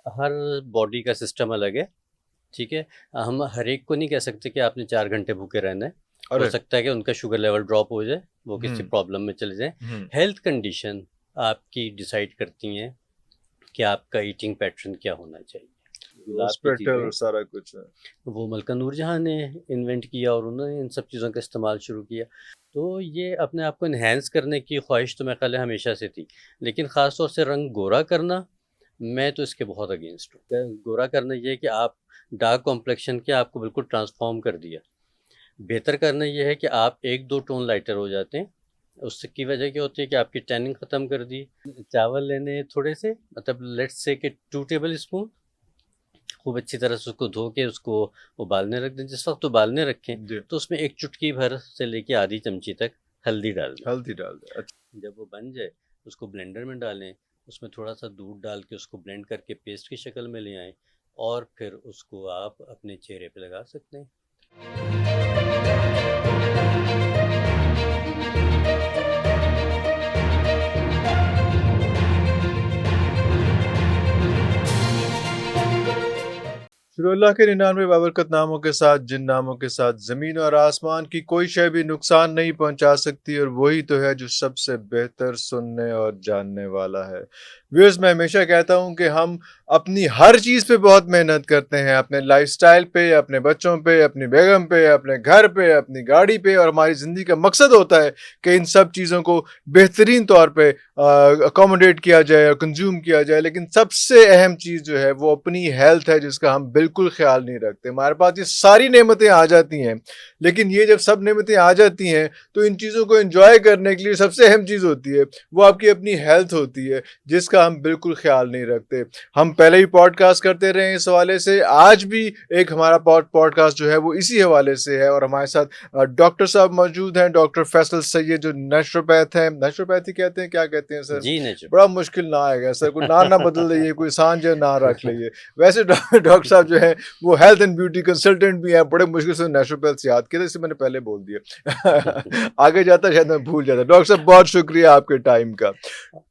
हर body का system अलग है, ठीक है? हम हर एक को नहीं कह सकते कि आपने 4 घंटे भूखे रहना है। हो अरे। सकता है कि उनका शुगर लेवल ड्रॉप हो जाए, वो किसी हम्म। प्रॉब्लम में चले जाएँ। हम्म। हेल्थ कंडीशन आपकी डिसाइड करती हैं कि आपका ईटिंग पैटर्न क्या होना चाहिए। गुलाब की हॉस्पिटल चीज़ें, सारा कुछ है। वो मलका नूरजहाँ ने इन्वेंट किया और उन्होंने इन सब चीज़ों का इस्तेमाल शुरू किया। तो ये अपने आप को एनहांस करने की ख्वाहिश तो मेरे ख़्याल है हमेशा से थी। लेकिन ख़ास तौर से रंग गोरा करना, मैं तो इसके बहुत अगेंस्ट हूँ। गोरा करना ये है कि आप डार्क कॉम्प्लेक्शन के आपको बिल्कुल ट्रांसफ़ॉर्म कर दिया। बेहतर करना ये है कि आप 1-2 टोन लाइटर हो जाते हैं। उससे की वजह क्या होती है कि आपकी टैनिंग ख़त्म कर दी। चावल लेने थोड़े से, मतलब लेट्स से कि 2 टेबल स्पून, खूब अच्छी तरह से उसको धो के उसको उबालने रख दें। जिस वक्त उबालने रखें जी। तो उसमें एक चुटकी भर से लेके आधी चमची तक हल्दी डाल दें। हल्दी डाल दे, अच्छा। जब वो बन जाए उसको ब्लेंडर में डालें, उसमें थोड़ा सा दूध डाल के उसको ब्लेंड करके पेस्ट की शक्ल में ले आएँ और फिर उसको आप अपने चेहरे पे लगा सकते हैं। शुरुअल्लाह के 99 बाबरकत नामों के साथ, जिन नामों के साथ ज़मीन और आसमान की कोई शय भी नुकसान नहीं पहुंचा सकती, और वही तो है जो सबसे बेहतर सुनने और जानने वाला है। व्यूअर्स, मैं हमेशा कहता हूं कि हम अपनी हर चीज़ पे बहुत मेहनत करते हैं, अपने लाइफस्टाइल पे, अपने बच्चों पे, अपनी बेगम पे, अपने घर पे, अपनी गाड़ी पे, और हमारी ज़िंदगी का मकसद होता है कि इन सब चीज़ों को बेहतरीन तौर पे अकोमोडेट किया जाए और कंज्यूम किया जाए। लेकिन सबसे अहम चीज़ जो है वो अपनी हेल्थ है, जिसका हम बिल्कुल ख्याल नहीं रखते। हमारे पास ये सारी नेमतें आ जाती हैं, लेकिन ये जब सब नेमतें आ जाती हैं तो इन चीज़ों को एंजॉय करने के लिए सबसे अहम चीज़ होती है वो आपकी अपनी हेल्थ होती है, जिसका हम बिल्कुल ख्याल नहीं रखते। हम पहले ही पॉडकास्ट करते रहे हैं इस हवाले से, आज भी एक हमारा पॉडकास्ट जो है वो इसी हवाले से है, और हमारे साथ डॉक्टर साहब मौजूद हैं, डॉक्टर फैसल सैयद, जो नेचुरोपैथ हैं। नेचुरोपैथी कहते हैं, क्या कहते हैं सर? जी नेचर। बड़ा मुश्किल ना आएगा सर, कोई ना बदल दीजिए, कोई सांझ ना रख लीजिए। वैसे डॉक्टर साहब जो है वो हेल्थ एंड ब्यूटी कंसल्टेंट भी हैं। बड़े मुश्किल से नेचुरोपैथ याद किया, इसे मैंने पहले बोल दिया। आगे जाता शायद मैं भूल जाता। डॉक्टर साहब, बहुत शुक्रिया आपके टाइम का।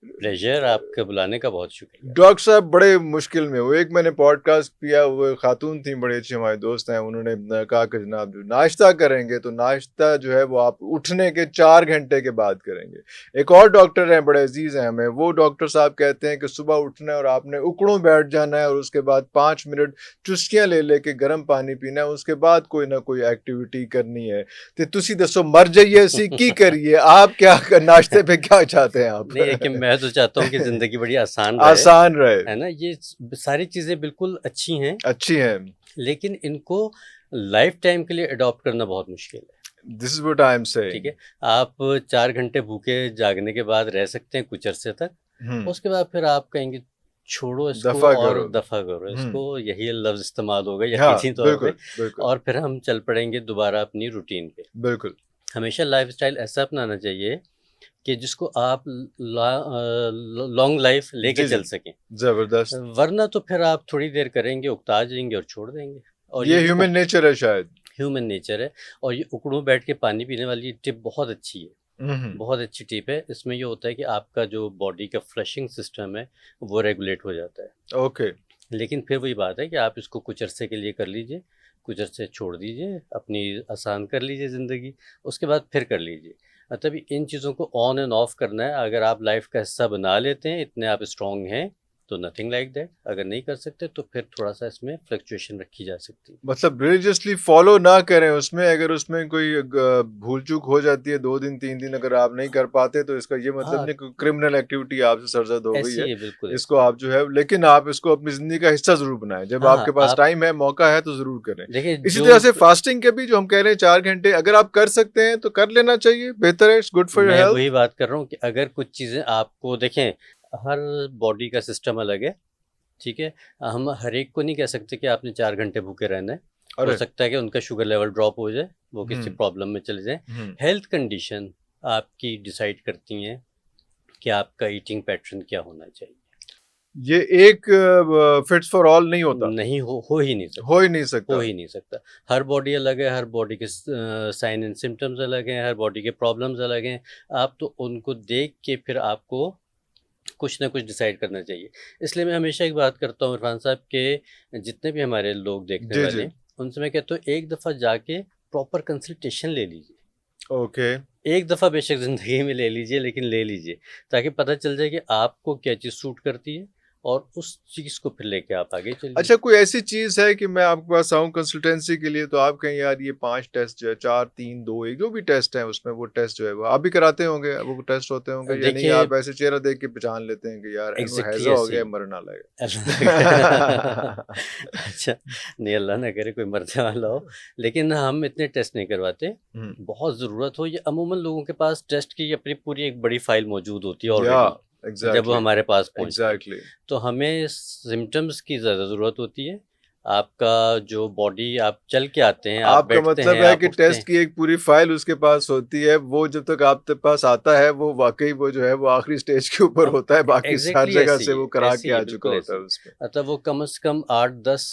प्लेजर, आपके बुलाने का बहुत शुक्रिया। डॉक्टर साहब बड़े मुश्किल में वो, एक मैंने पॉडकास्ट किया, वो खातून थी, बड़ी अच्छी हमारे दोस्त हैं, उन्होंने कहा कि जनाब जो नाश्ता करेंगे तो नाश्ता जो है वो आप उठने के 4 घंटे के बाद करेंगे। एक और डॉक्टर हैं, बड़े अजीज हैं हमें, वो डॉक्टर साहब कहते हैं कि सुबह उठना है और आपने उकड़ों बैठ जाना है, और उसके बाद 5 मिनट चुस्कियां ले लेके गर्म पानी पीना है, उसके बाद कोई ना कोई एक्टिविटी करनी है। तो तुसी दसो, मर जाइए सी की करिए आप, क्या नाश्ते पे क्या चाहते हैं नहीं, देखिए मैं तो चाहता हूँ कि आप? ज़िंदगी बड़ी आसान रहे, आसान रहे। है ना? ये सारी चीज़ें बिल्कुल अच्छी हैं, अच्छी है। लेकिन इनको लाइफ टाइम के लिए अडॉप्ट करना बहुत मुश्किल है। This is what I am ठीक सेइंग। है, आप 4 घंटे भूखे जागने के बाद रह सकते हैं कुछ अरसे तक, हम्म। उसके बाद फिर आप कहेंगे छोड़ो इसको दफा और करो। दफा करो इसको, यही लफ्ज़ इस्तेमाल होगा हाँ, यकीनी तौर पे। बिल्कुल बिल्कुल। और फिर हम चल पड़ेंगे दोबारा अपनी रूटीन पे। बिल्कुल। हमेशा लाइफस्टाइल ऐसा अपनाना चाहिए कि जिसको आप लॉन्ग लाइफ लेके जी जी। चल सकें। जबरदस्त। वरना तो फिर आप थोड़ी देर करेंगे, उकता जाएंगे और छोड़ देंगे। और ये ये जो ह्यूमन नेचर है शायद। ह्यूमन नेचर है, और ये उकड़ों बैठ के पानी पीने वाली टिप बहुत अच्छी है। हम्म। बहुत अच्छी टिप है। इसमें ये होता है कि आपका जो बॉडी का फ्लशिंग सिस्टम है वो रेगुलेट हो जाता है। ओके। लेकिन फिर वही बात है कि आप इसको कुछ अरसे के लिए कर लीजिए, कुछ अरसे छोड़ दीजिए, अपनी आसान कर लीजिए ज़िंदगी, उसके बाद फिर कर लीजिए। मतलब इन चीज़ों को ऑन एंड ऑफ करना है। अगर आप लाइफ का हिस्सा बना लेते हैं, इतने आप स्ट्रॉन्ग हैं, तो नथिंग लाइक दैट। अगर नहीं कर सकते तो फिर थोड़ा सा इसमें फ्लक्चुएशन रखी जा सकती है। मतलब रिलीजियसली फॉलो ना करें उसमें, अगर उसमें कोई भूल चूक हो जाती है, 2 दिन 3 दिन अगर आप नहीं कर पाते, तो इसका ये मतलब हाँ, नहीं कि क्रिमिनल एक्टिविटी आपसे सरजद हो गई ऐसी है। है, बिल्कुल इसको ऐसी है। आप जो है, लेकिन आप इसको अपनी जिंदगी का हिस्सा जरूर बनाएं, जब हाँ, आपके पास आप टाइम है, मौका है, तो जरूर करें। देखिए इसी जो तरह से फास्टिंग के भी जो हम कह रहे हैं 4 घंटे, अगर आप कर सकते हैं तो कर लेना चाहिए, बेहतर है, इट्स गुड फॉर योर मैं हेल्थ। वही बात कर रहा हूँ कि अगर कुछ चीज़ें आपको देखें, हर बॉडी का सिस्टम अलग है, ठीक है? हम हर एक को नहीं कह सकते कि आपने 4 घंटे भूखे रहना है। हो अरे। सकता है कि उनका शुगर लेवल ड्रॉप हो जाए, वो किसी हम्म। प्रॉब्लम में चले जाएँ। हम्म। हेल्थ कंडीशन आपकी डिसाइड करती हैं कि आपका ईटिंग पैटर्न क्या होना चाहिए। ये एक फिट्स फॉर ऑल नहीं होता। नहीं हो ही नहीं हो सकता, ही नहीं हो सकता। ही नहीं सकता। हर बॉडी अलग है, हर बॉडी के साइन एंड सिम्पटम्स अलग हैं, हर बॉडी के प्रॉब्लम्स अलग हैं। आप तो उनको देख के फिर आपको कुछ ना कुछ डिसाइड करना चाहिए। इसलिए मैं हमेशा एक बात करता हूँ इरफान साहब के जितने भी हमारे लोग देखने जी, वाले जी। हैं, उनसे मैं कहता हूँ एक दफ़ा जाके प्रॉपर कंसल्टेशन ले लीजिए। ओके। एक दफ़ा बेशक ज़िंदगी में ले लीजिए, लेकिन ले लीजिए, ताकि पता चल जाए कि आपको क्या चीज़ सूट करती है और उस चीज़ को फिर लेके आप आगे चलिए। अच्छा, कोई ऐसी चीज़ है कि मैं आपके पास आऊँ कंसल्टेंसी के लिए, तो आप कहें यार ये 5 टेस्ट जो है, 4, 3, 2, 1 जो भी टेस्ट हैं उसमें, वो टेस्ट जो है वो आप भी कराते होंगे, वो टेस्ट होते होंगे, या नहीं देखिए आप ऐसे चेहरा देख के पहचान लेते हैं कि यार इनको एग्ज़ैक्टली हैज़ा हो ऐसे गया, ही। मरना अल्लाह लगा। अच्छा, नहीं अल्लाह ना करे कोई मरने वाला हो, लेकिन हम इतने टेस्ट नहीं करवाते। हुँ, बहुत ज़रूरत हो, ये अमूमन लोगों के पास टेस्ट की अपनी पूरी एक बड़ी फ़ाइल मौजूद होती है या ऑलरेडी, जब वो एग्ज़ैक्टली, हमारे पास पहुँचते हैं। एग्ज़ैक्टली। तो हमें सिम्पटम्स की ज़्यादा ज़रूरत होती है। आपका जो बॉडी आप चल के आते हैं, आप आपका बैठते मतलब हैं, है आप कि उठते टेस्ट हैं। की एक पूरी फ़ाइल उसके पास होती है, वो जब तक आपके पास आता है, वो वाक़ई वो जो है वो आखिरी स्टेज के ऊपर अब होता है, बाकी हर एग्ज़ैक्टली जगह ऐसे से ही वो है, करा ऐसे के ही आ है, चुका बिल्कुल होता ऐसे है ही। उसमें, मतलब वो कम से कम 8-10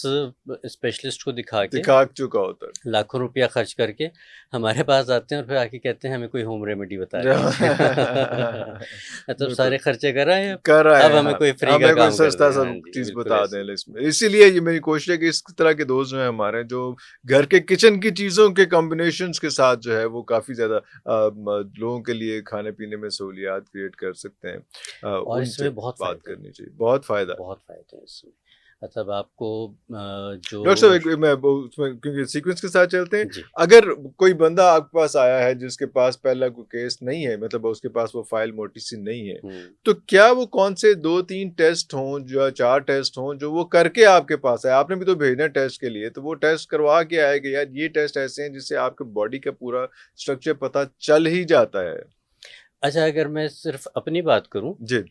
स्पेशलिस्ट को दिखा के दिखा चुका होता है। लाखों रुपया खर्च करके हमारे पास आते हैं और फिर आके कहते हैं हमें कोई होम रेमेडी बता दीजिए। मतलब बिल्कुल। सारे खर्चे कर आए अब कर रहे अब हैं हमें हम। कोई फ्री का हमें कोई काम कर सस्ता दें। हाँ सब जी, चीज़ बिल्कुल बता ऐसे दें ही। लिस्ट में। इसीलिए ये मेरी कोशिश है कि इस तरह के दोस्त जो हैं हमारे, जो घर के किचन की चीज़ों के कॉम्बिनेशंस के साथ जो है वो काफ़ी ज़्यादा लोगों के लिए खाने-पीने में सहूलियात क्रिएट कर सकते हैं। और उनसे इसमें बहुत बात फ़ायदे हैं, करनी चाहिए। बहुत फ़ायदा है। बहुत फ़ायदे हैं इसमें। मतलब आपको डॉक्टर साहब जो एक मैं वो उसमें क्योंकि सीक्वेंस के साथ चलते हैं, जी। अगर कोई बंदा आपके पास आया है जिसके पास पहला कोई केस नहीं है, मतलब उसके पास वो फाइल मोटी-सी नहीं है, हुँ। तो क्या वो कौन से 2-3 टेस्ट हों या 4 टेस्ट हों जो वो करके आपके पास आए? आपने भी तो भेजना है टेस्ट के लिए, तो वो टेस्ट करवा के आए कि यार ये टेस्ट ऐसे हैं जिससे आपके बॉडी का पूरा स्ट्रक्चर पता चल ही जाता है? अच्छा, अगर मैं सिर्फ़ अपनी बात करूँ, जी,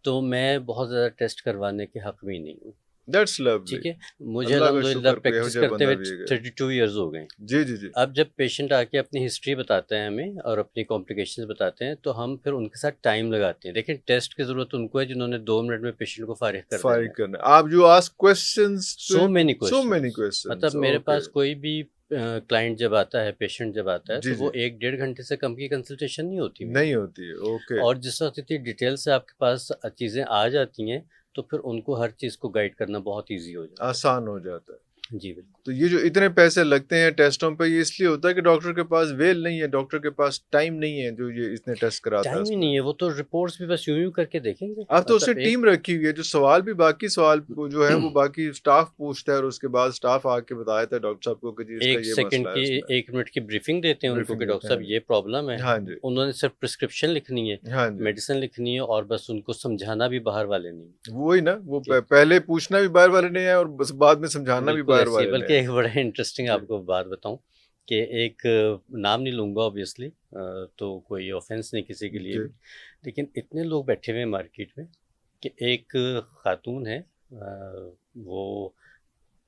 तो मैं बहुत ज़्यादा टेस्ट करवाने के हक़ में ही नहीं हूँ। That's lovely. ठीक है? मुझे अल्लाह का अल्हम्दुलिल्लाह शुक्र कोई इहो प्रैक्टिस जिहा करते बंदा हुए भी है। 32 इयर्स हो गए हैं। जी, जी, जी। अब जब पेशेंट आके अपनी हिस्ट्री बताते हैं हमें और अपनी कॉम्प्लिकेशंस बताते हैं, तो हम फिर उनके साथ टाइम लगाते हैं। देखिए, टेस्ट की ज़रूरत उनको है जिन्होंने 2 मिनट में पेशेंट को फ़ारिग कर देना फारिग है। करना। आप जो ask questions so many so many questions. Questions, मतलब मेरे ओके। पास कोई भी क्लाइंट जब आता है, पेशेंट जब आता है, जी, तो वो जी। 1 डेढ़ घंटे से कम की कंसल्टेशन नहीं होती मेरी। नहीं होती है, ओके। और जिस वक़्त इतनी डिटेल से आपके पास चीज़ें आ जाती हैं, तो फिर उनको हर चीज़ को गाइड करना बहुत ईज़ी हो जाता है। आसान हो जाता है। जी, बिल्कुल। तो ये जो इतने पैसे लगते हैं टेस्टों पे, ये इसलिए होता है कि डॉक्टर के पास वेल नहीं है, डॉक्टर के पास टाइम नहीं है जो ये इतने टेस्ट कराता है टाइम ही उसमें। नहीं है, वो तो रिपोर्ट्स भी बस यूँ-यूँ करके देखेंगे। अब तो उसने मतलब एक टीम रखी हुई है, जो सवाल भी बाकी सवाल वो जो है वो बाकी स्टाफ पूछता है, और उसके बाद स्टाफ आके बताया था डॉक्टर साहब को कि जी इसका 1 ये सेकंड मसला है की उसमें। 1 मिनट की ब्रीफिंग देते हैं उनको ब्रीफिंग कि डॉक्टर देते हैं। साहब ये प्रॉब्लम है। हाँ जी। उन्होंने सिर्फ प्रिस्क्रिप्शन लिखनी है, हाँ जी। मेडिसिन लिखनी है और बस उनको समझाना भी बाहर वाले नहीं। वही ना, वो जी, पहले पूछना भी बाहर वाले नहीं है और बस बाद में समझाना भी बिल्कुल बाहर ऐसे ही। वाले बल्कि नहीं है। एक बड़ा इंटरेस्टिंग जी, आपको बात बताऊँ कि एक नाम नहीं लूँगा ऑब्वियसली, तो कोई ऑफ़ेंस नहीं किसी के लिए जी। भी। लेकिन इतने लोग बैठे हुए हैं मार्केट में कि एक खातून है, वो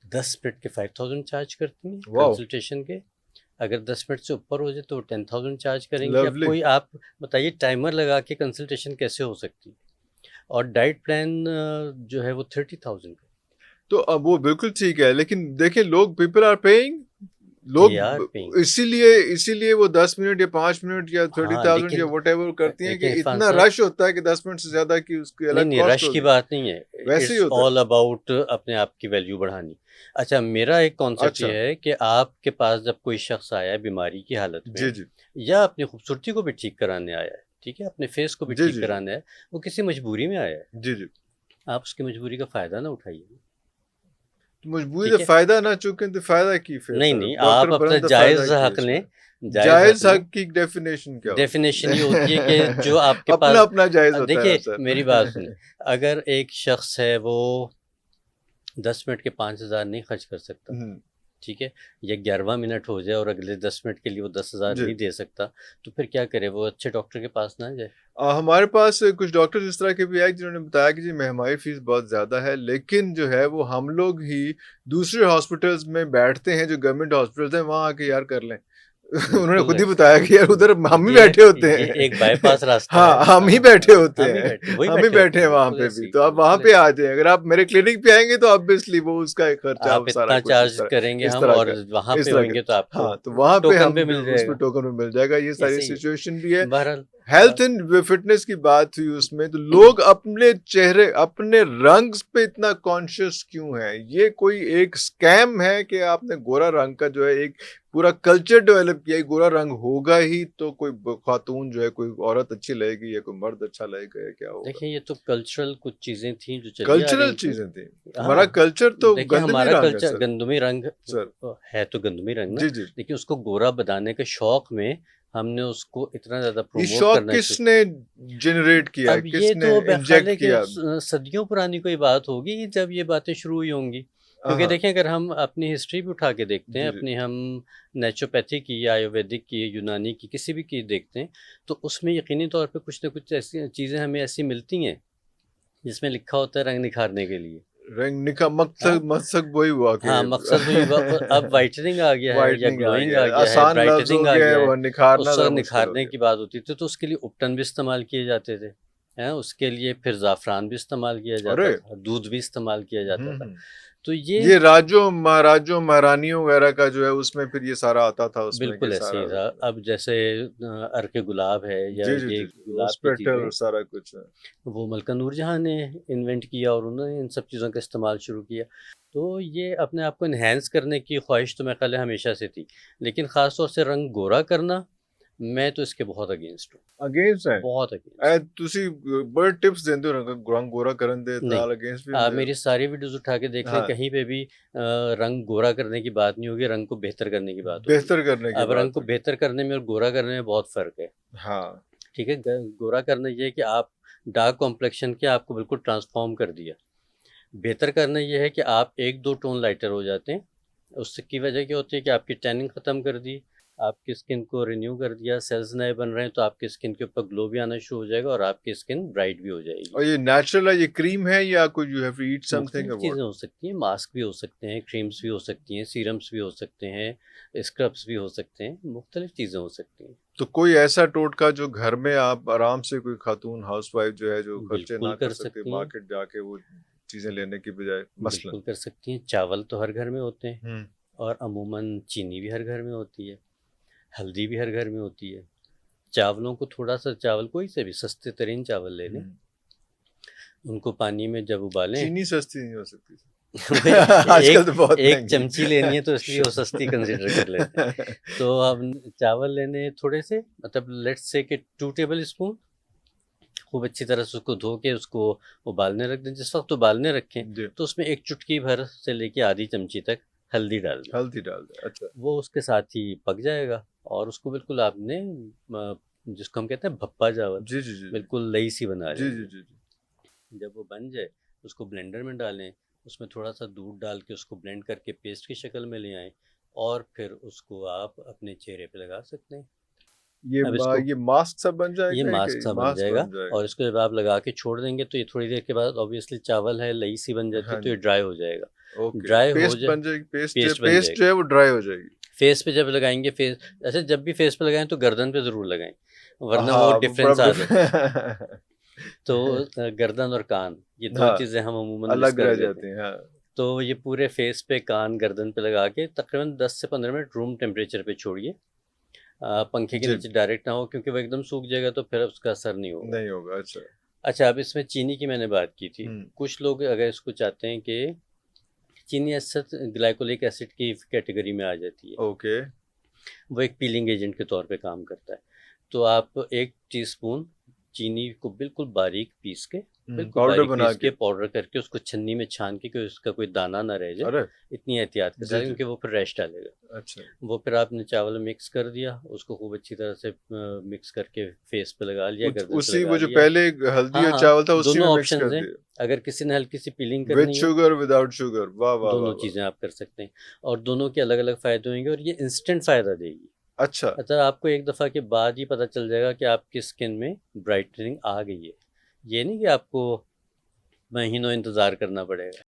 10 मिनट के 5000 चार्ज करती हैं वाओ! कंसल्टेशन के। अगर 10 मिनट से ऊपर हो जाए तो वो 10,000 चार्ज करेंगी। अब लवली। कोई आप बताइए टाइमर लगा के कंसल्टेशन कैसे हो सकती है? और डाइट प्लान जो है वो 30,000 का। तो अब वो बिल्कुल ठीक है, लेकिन देखिए लोग पीपल आर पेइंग, दे लोग आर पेइंग। इसीलिए वो 10 मिनट या 5 मिनट या हाँ, 30,000 या लेकिन व्हाटएवर करती हैं कि देखिए इरफान इतना साहब, रश होता है कि 10 मिनट से ज़्यादा की उसकी नहीं, अलग नहीं, कॉस्ट रश की होगी। बात नहीं है। वैसे ही इट्स होता है। ऑल अबाउट अपने आप की वैल्यू बढ़ानी। अच्छा, मेरा एक कॉन्सेप्ट अच्छा, ये है कि आपके पास जब कोई शख्स आया है बीमारी की हालत जी, में जी। या अपनी खूबसूरती को भी ठीक कराने आया है, ठीक है? अपने फेस को भी जी, ठीक जी, जी। कराना है, वो किसी मजबूरी में आया है। जी, जी। आप उसकी मजबूरी का फ़ायदा ना उठाइए, तो मजबूरी से ठीक है? फ़ायदा ना चुकें तो फ़ायदा की फिर नहीं, सर? नहीं, डॉक्टर आप अपना बनन तो फ़ायदा जायज़ की है हक़ इसमें? लें, जायज़ हक़ जायज़ लें। हक़ की डेफ़िनेशन क्या होगी? डेफ़िनेशन ये होती है कि जो आपके पास अपना-अपना जायज़ होता है देखिए सर। मेरी बात सुनिए, अगर एक शख्स है वो 10 मिनट के 5,000 नहीं खर्च कर सकता, हुँ, ठीक है? या 11वां मिनट हो जाए और अगले 10 मिनट के लिए वो 10,000 जी। नहीं दे सकता, तो फिर क्या करे? वो अच्छे डॉक्टर के पास ना जाए। हमारे पास कुछ डॉक्टर्स इस तरह के भी आए जिन्होंने बताया कि जी हमारी फ़ीस बहुत ज़्यादा है, लेकिन जो है वो हम लोग ही दूसरे हॉस्पिटल्स में बैठते हैं जो गवर्नमेंट हॉस्पिटल्स हैं, वहाँ आके यार कर लें। उन्होंने बिल्कुल खुद ही ऐसे बताया कि यार उधर हम ही ये बैठे होते ये हैं। एक बाईपास रास्ता है। हाँ, हम ही हाँ, बैठे हाँ, होते हम ही हैं, बैठे वही हम ही बैठे होते बैठे हैं हैं, वहाँ बिल्कुल पे ऐसे भी, ही, तो आप वहाँ बिल्कुल पे ऐसे आ ही। जाएँ। अगर आप मेरे क्लिनिक पे आएँगे तो ऑब्वियसली वो उसका खर्चा आप वो सारा इतना कुछ चार्ज करेंगे इस हम तरह और का वहाँ इस पे तरह होंगे तो का। आपको हाँ, तो वहाँ पे टोकन हम पे जो मिल उसमें जाएगा। टोकन में मिल जाएगा, ये सारी ऐसे ही है। सिचुएशन भी है। बहरहाल हेल्थ एंड फिटनेस की बात हुई उसमें, तो लोग अपने चेहरे, अपने रंग पे इतना कॉन्शियस क्यों है? ये कोई एक स्कैम है कि आपने गोरा रंग का जो है एक पूरा कल्चर डेवलप किया है, गोरा रंग होगा ही तो कोई खातून जो है, कोई औरत अच्छी लगेगी या कोई मर्द अच्छा लगेगा, या क्या होगा? देखिए, ये तो कल्चरल कुछ चीज़ें थी जो चली आ कल्चरल रही थी। चीजें थी। हमारा हाँ, कल्चर तो देखिए गंदमी हमारा रंग है कल्चर सर। गंदमी रंग सर है तो गंदमी रंग ना, जी जी। लेकिन उसको गोरा बनाने के शौक में हमने उसको इतना ज़्यादा ये प्रमोट शौक करना शुरू। किसने जनरेट किया है, अब ये किसने तो मेरे ख्याल इंजेक्ट है कि किया? सदियों पुरानी कोई बात होगी कि जब ये बातें शुरू हुई होंगी। क्योंकि हाँ देखें, अगर हम अपनी हिस्ट्री भी उठा के देखते हैं, जी जी। अपनी हम नेचुरोपैथी की या आयुर्वेदिक की, यूनानी की, किसी भी की देखते हैं, तो उसमें यकीनी तौर पे कुछ ना कुछ ऐसी चीज़ें हमें ऐसी मिलती हैं जिसमें लिखा होता है रंग निखारने के लिए। रंग निका हाँ, मकसद मकसद वही हुआ कि हाँ, मकसद वही हुआ। अब व्हाइटनिंग आ गया है या वाइटनिंग आ ग्लोइंग गया आ है, गया है, आसान लफ्ज हो ब्राइटनिंग आ गया है, गया है। वो निखारना उस जरा वक़्त मुश्किल हो निखारने गया। की बात होती थी, तो उसके लिए उपटन भी इस्तेमाल किए जाते थे, हैं? उसके लिए फिर ज़ाफ़रान भी इस्तेमाल किया अरे जाता था, दूध भी इस्तेमाल किया जाता था। हम्म। तो ये ये राजों महारानियों वगैरह का जो है, उसमें फिर ये सारा आता था उसमें के बिल्कुल ऐसे सारा। ही था। अब जैसे अर्क गुलाब है या जी जी ये जी जी, गुलाब उस की पे चीज़ें, सारा कुछ है। वो मलका नूरजहाँ ने इन्वेंट किया और उन्होंने इन सब चीज़ों का इस्तेमाल शुरू किया। तो ये अपने आप को एनहांस करने की ख्वाहिश तो मेरे ख़्याल है हमेशा से थी। लेकिन ख़ास तौर से रंग गोरा करना, मैं तो इसके बहुत अगेंस्ट हूँ, अगेंस्ट है। बहुत अगेंस्ट। ਤੁਸੀਂ ਬੜੇ ਟਿਪਸ ਦਿੰਦੇ ਹੋ ਰੰਗ ਗੋਰਾ ਕਰਨ ਦੇ, नहीं, ਨਾਲ ਅਗੇਂस्ट ਵੀ आप ਹੁੰਦੇ ਹੋ? मेरी सारी वीडियोज़ उठा के देख लें, हाँ, कहीं पे भी रंग गोरा करने की बात नहीं होगी, रंग को बेहतर करने की बात होगी। बेहतर करने की अब रंग बात को होगी। बेहतर करने में और गोरा करने में बहुत फ़र्क है। हाँ, ठीक है? गोरा करना ये है कि आप डार्क कॉम्प्लेक्शन के आपको बिल्कुल ट्रांसफ़ॉर्म कर दिया। बेहतर करना ये है कि आप 1-2 टोन लाइटर हो जाते हैं। उससे की वजह क्या होती है कि आपकी टैनिंग ख़त्म कर दी, आपकी स्किन को रिन्यू कर दिया, सेल्स नए बन रहे हैं, तो आपकी स्किन के ऊपर ग्लो भी आना शुरू हो जाएगा और आपकी स्किन ब्राइट भी हो जाएगी। और ये नेचुरल है, ये क्रीम है या कोई you have to eat something मुख्तलिफ़ और व्हाट? चीज़ें हो सकती हैं, मास्क भी हो सकते हैं, क्रीम्स भी हो सकती हैं, सीरम्स भी हो सकते हैं, स्क्रब्स भी हो सकते हैं, मुख्तलिफ़ चीज़ें हो सकती हैं। तो कोई ऐसा टोटका जो घर में आप आराम से, कोई खातून हाउसवाइफ जो है, जो खर्चे ना बिल्कुल कर कर सकते सकती हैं, मार्केट जाके वो चीजें लेने की बजाय, मसलन? बिल्कुल कर सकती हैं। चावल तो हर घर में होते हैं हम्म और अमूमन चीनी भी हर घर में होती है, हल्दी भी हर घर में होती है। चावलों को थोड़ा-सा, चावल कोई से भी सस्ते तरीन चावल ले लें, हम्म। उनको पानी में जब उबालें। चीनी सस्ती नहीं हो सकती भई आजकल एक तो बहुत एक महंगी। चमची लेनी है तो इसलिए वो सस्ती कंसीडर कर लेते हैं। तो हम चावल लेने हैं थोड़े से, मतलब लेट्स से कि 2 टेबल स्पून, खूब अच्छी तरह से उसको धो के उसको उबालने रख दें। जिस वक़्त उबालने रखें, जी, तो उसमें 1 चुटकी भर से लेके आधी चमची तक हल्दी डाल दें। हल्दी डाल दे, अच्छा। वो उसके साथ ही पक जाएगा और उसको बिल्कुल आपने जिसको हम कहते हैं भप्पा चावल, जी जी जी जी बिल्कुल लई सी बना जी जी लेनी जी जी। है। जब वो बन जाए, उसको ब्लेंडर में डालें, उसमें थोड़ा-सा दूध डाल के उसको ब्लेंड करके पेस्ट की शक्ल में ले आएँ और फिर उसको आप अपने चेहरे पे लगा सकते हैं। अब इसको ये मास्क सब बन ये जाएगा कि मास्क सा बन मास्क जाएगा बन जाएगा? और इसको जब आप लगा के छोड़ देंगे तो ये थोड़ी देर के बाद ऑब्वियसली चावल है, लई सी बन जाती हाँ है, तो ये जी। ड्राई हो जाएगा। ओके, ड्राई हो पेस्ट जाए, बन जाएगी, पेस्ट बन पेस्ट जाएगी। जो है वो ड्राई हो जाएगी। फेस पे जब लगाएँगे, फेस ऐसे जब भी फेस पे लगाएँ तो गर्दन पे ज़रूर लगाएँ, वरना वो हाँ, वो बड़ा डिफ़रेंस आ जाता है। डिफ तो गर्दन और कान, ये 2 हाँ, चीज़ें हम अमूमन मिस अलग कर रह देते हैं। जाती हैं, हाँ। तो ये पूरे फेस पे, कान, गर्दन पे लगा के तकरीबन 10 से 15 मिनट रूम टेम्परेचर पे छोड़िए। पंखे के जी, नीचे डायरेक्ट ना हो, क्योंकि वो एकदम सूख जाएगा तो फिर उसका असर नहीं होगा। नहीं होगा, अच्छा। अच्छा, अब इसमें चीनी की मैंने बात की थी। हुँ, कुछ लोग अगर इसको चाहते हैं कि चीनी असत ग्लाइकोलिक एसिड की कैटेगरी में आ जाती है। ओके। वो एक पीलिंग एजेंट के तौर पे काम करता है। तो आप 1 टीस्पून चीनी को बिल्कुल बारीक पीस के, बिल्कुल पाउडर बारीक बना पीस के। के पाउडर करके उसको छन्नी में छान के कि उसका कोई दाना ना रह जाए, अरे! इतनी एहतियात के जी, साथ, जी। क्योंकि वो फिर रैश डालेगा। अच्छा। वो फिर आपने चावल में मिक्स कर दिया, उसको खूब अच्छी तरह से मिक्स करके फेस पे लगा लिया, गर्दन पे उसी लगा वो जो लिया। पहले हल्दी हाँ, और हाँ, चावल था, उसी दोनों में मिक्स कर ऑप्शंस हैं। दिया। अगर किसी ने हल्की सी पीलिंग विद करनी हो, शुगर, विदाउट शुगर। वाह, वाह, वाह, दोनों वाह! चीज़ें आप कर सकते हैं और दोनों के अलग-अलग फ़ायदे होंगे और ये इंस्टेंट फ़ायदा देगी। अच्छा। अच्छा, आपको एक दफ़ा के बाद ही पता चल जाएगा कि आपकी स्किन में ब्राइटनिंग आ गई है। ये नहीं कि आपको महीनों इंतज़ार करना पड़ेगा।